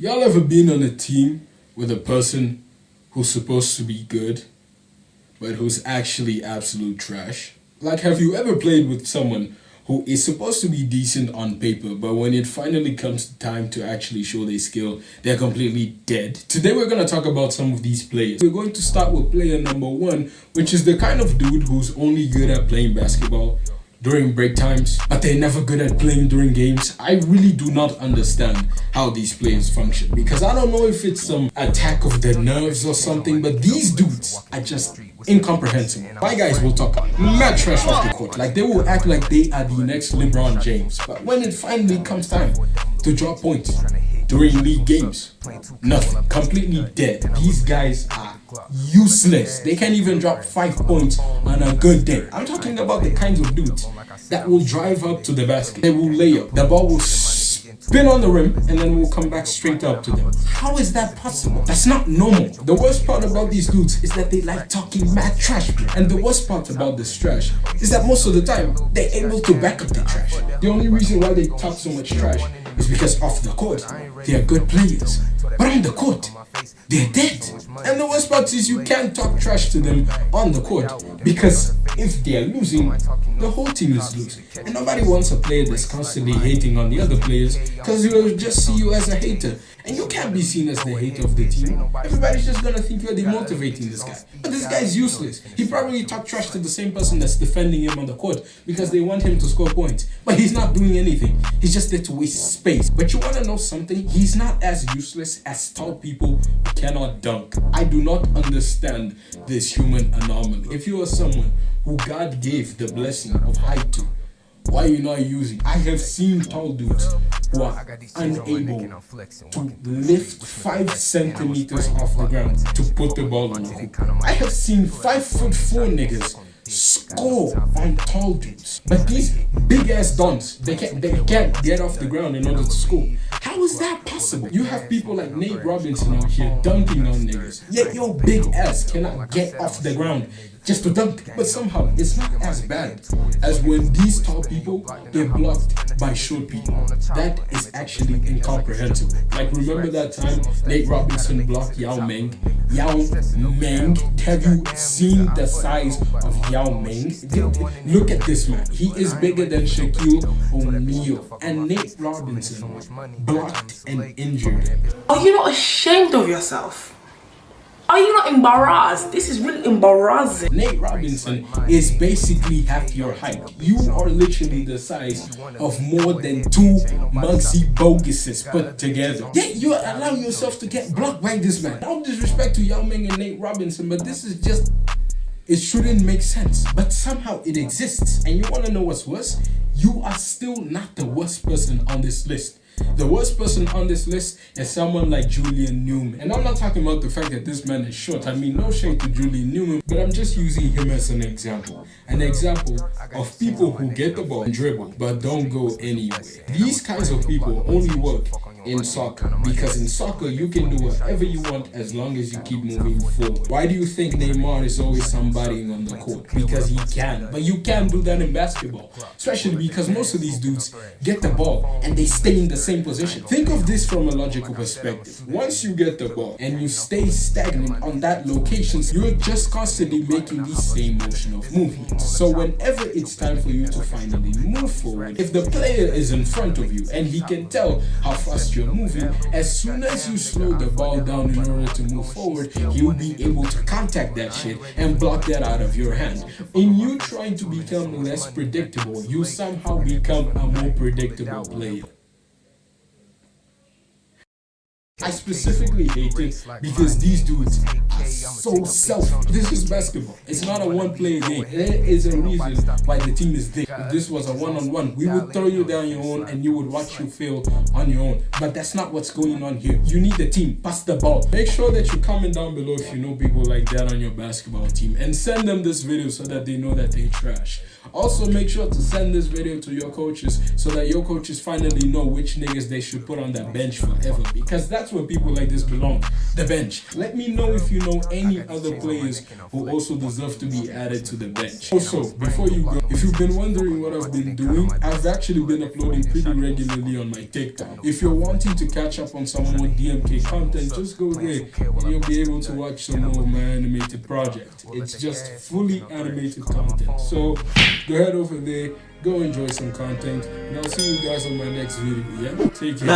Y'all ever been on a team with a person who's supposed to be good, but who's actually absolute trash? Like, have you ever played with someone who is supposed to be decent on paper, but when it finally comes time to actually show their skill, they're completely dead? Today we're going to talk about some of these players. We're going to start with player number 1, which is the kind of dude who's only good at playing basketball during break times, but they're never good at playing during games. I really do not understand how these players function, because I don't know if it's some attack of the nerves or something, but these dudes are just incomprehensible. My guys will talk mad trash off the court, like they will act like they are the next LeBron James, but when it finally comes time to drop points during league games, nothing, completely dead. These guys are useless. They can't even drop 5 points on a good day. I'm talking about the kinds of dudes that will drive up to the basket, they will lay up, the ball will spin on the rim, and then will come back straight up to them. How is that possible? That's not normal. The worst part about these dudes is that they like talking mad trash, and the worst part about this trash is that most of the time they're able to back up their trash. The only reason why they talk so much trash is because off the court they are good players, but on the court they're dead. And the worst part is you can't talk trash to them on the court, because if they're losing, the whole team is losing. And nobody wants a player that's constantly hating on the other players, because he'll just see you as a hater. And you can't be seen as the hater of the team. Everybody's just gonna think you're demotivating this guy. But this guy's useless. He probably talked trash to the same person that's defending him on the court because they want him to score points. But he's not doing anything. He's just there to waste space. But you wanna know something? He's not as useless as tall people who cannot dunk. I do not understand this human anomaly. If you are someone who God gave the blessing of height to, why are you not using? I have seen tall dudes who are unable to lift 5 centimeters off the ground to put the ball on the hoop. I have seen 5'4" niggas score on tall dudes, but these big ass dunks, they can't get off the ground in order to score. How is that possible? You have people like Nate Robinson out here dunking on niggas, yet your big ass cannot get off the ground just to dunk. But somehow it's not as bad as when these tall people get blocked by short people. That is actually incomprehensible. Like, remember that time Nate Robinson blocked Yao Ming? Yao Ming, have you seen the size of Yao Ming? Look at this man. He is bigger than Shaquille O'Neal, and Nate Robinson blocked and injured him. Are you not ashamed of yourself? Are you not embarrassed? This is really embarrassing. Nate Robinson is basically half your height. You are literally the size of more than 2 Muggsy Boguses put together. Yet you allow yourself to get blocked by this man. No disrespect to Yao Ming and Nate Robinson, but this is just, it shouldn't make sense. But somehow it exists. And you want to know what's worse? You are still not the worst person on this list. The worst person on this list is someone like Julian Newman. And I'm not talking about the fact that this man is short. I mean, no shade to Julian Newman, but I'm just using him as an example. An example of people who get the ball and dribble, but don't go anywhere. These kinds of people only work in soccer, because in soccer you can do whatever you want as long as you keep moving forward. Why do you think Neymar is always somebody on the court? Because he can. But you can't do that in basketball, especially because most of these dudes get the ball and they stay in the same position. Think of this from a logical perspective. Once you get the ball and you stay stagnant on that location, you're just constantly making the same motion of movement. So whenever it's time for you to finally move forward, if the player is in front of you and he can tell how fast you're moving, as soon as you slow the ball down in order to move forward, he'll be able to contact that shit and block that out of your hand. In you trying to become less predictable, you somehow become a more predictable player. I specifically hate it because these dudes are so selfish. This is basketball. It's not a one-player game. There is a reason why the team is there. If this was a one-on-one, we would throw you down your own and you would watch you fail on your own. But that's not what's going on here. You need the team. Pass the ball. Make sure that you comment down below if you know people like that on your basketball team, and send them this video so that they know that they trash. Also, make sure to send this video to your coaches so that your coaches finally know which niggas they should put on that bench forever, because that's where people like this belong, the bench. Let me know if you know any other players who also deserve to be added to the bench. Also, before you go, if you've been wondering what I've been doing, I've actually been uploading pretty regularly on my TikTok. If you're wanting to catch up on some more D.M.K content, just go there and you'll be able to watch some more of my animated project. It's just fully animated content. So go head over there, go enjoy some content, and I'll see you guys on my next video. Yeah, take care.